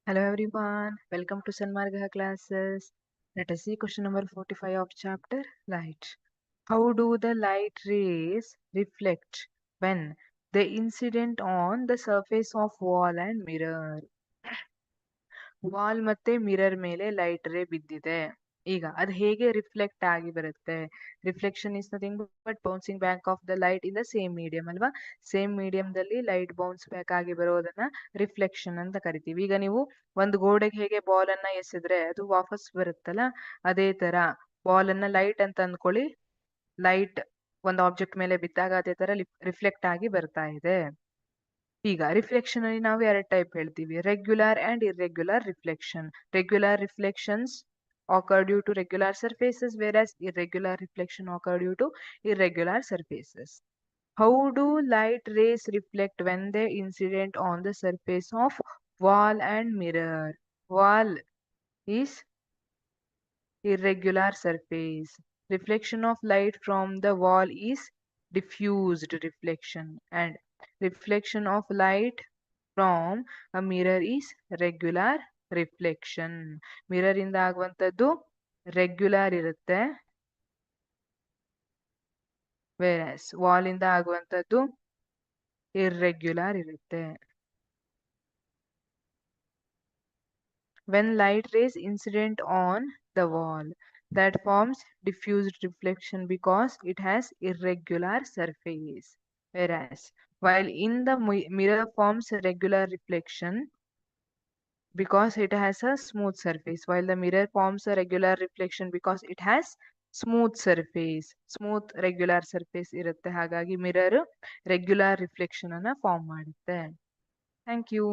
Hello everyone, welcome to Sanmarga classes. Let us see question number 45 of chapter Light. How do the light rays reflect when they incident on the surface of wall and mirror? Wall ಮತ್ತೆ mirror ಮೇಲೆ light ray ಬಿದ್ದಿದೆ. ಈಗ ಅದು ಹೇಗೆ reflect ಆಗಿ ಬರುತ್ತೆ? Reflection is nothing but bouncing back of the light in the same medium ಅಲ್ವಾ? Same ಮೀಡಿಯಂದಲ್ಲಿ light bounce back ಆಗಿ ಬರೋದನ್ನ ರಿಫ್ಲೆಕ್ಷನ್ ಅಂತ ಕರಿತೀವಿ. ಈಗ ನೀವು ಒಂದು ಗೋಡೆಗೆ ಹೇಗೆ ಬಾಲ್ ಅನ್ನ ಎಸೆದ್ರೆ ಅದು ವಾಪಸ್ ಬರುತ್ತಲ್ಲ, ಅದೇ ತರ ಬಾಲ್ ಅನ್ನ ಲೈಟ್ ಅಂತ ಅಂದ್ಕೊಳ್ಳಿ. ಲೈಟ್ ಒಂದು ಆಬ್ಜೆಕ್ಟ್ ಮೇಲೆ ಬಿದ್ದಾಗ ಅದೇ ತರ ರಿಫ್ಲೆಕ್ಟ್ ಆಗಿ ಬರ್ತಾ ಇದೆ. ಈಗ ರಿಫ್ಲೆಕ್ಷನ್ ಅಲ್ಲಿ ನಾವು ಎರಡು ಟೈಪ್ ಹೇಳ್ತೀವಿ, regular and irregular reflection. Regular reflections occur due to regular surfaces, whereas irregular reflection occur due to irregular surfaces. How do light rays reflect when they incident on the surface of wall and mirror? Wall is irregular surface. Reflection of light from the wall is diffused reflection, and reflection of light from a mirror is regular reflection. Mirror ಇಂದ ಆಗುವಂತದ್ದು regular ಇರುತ್ತೆ, ವೇರಸ್ wall ಇಂದ ಆಗುವಂತದ್ದು irregular ಇರುತ್ತೆ. When light rays incident on the wall, that forms diffused reflection because it has irregular surface, whereas while in the mirror forms regular reflection because it has a smooth surface, while the mirror forms a regular reflection because it has smooth surface. Smooth regular surface ಇರುತ್ತೆ, ಹಾಗಾಗಿ mirror regular reflection ಅನ್ನ form ಮಾಡುತ್ತೆ. Thank you.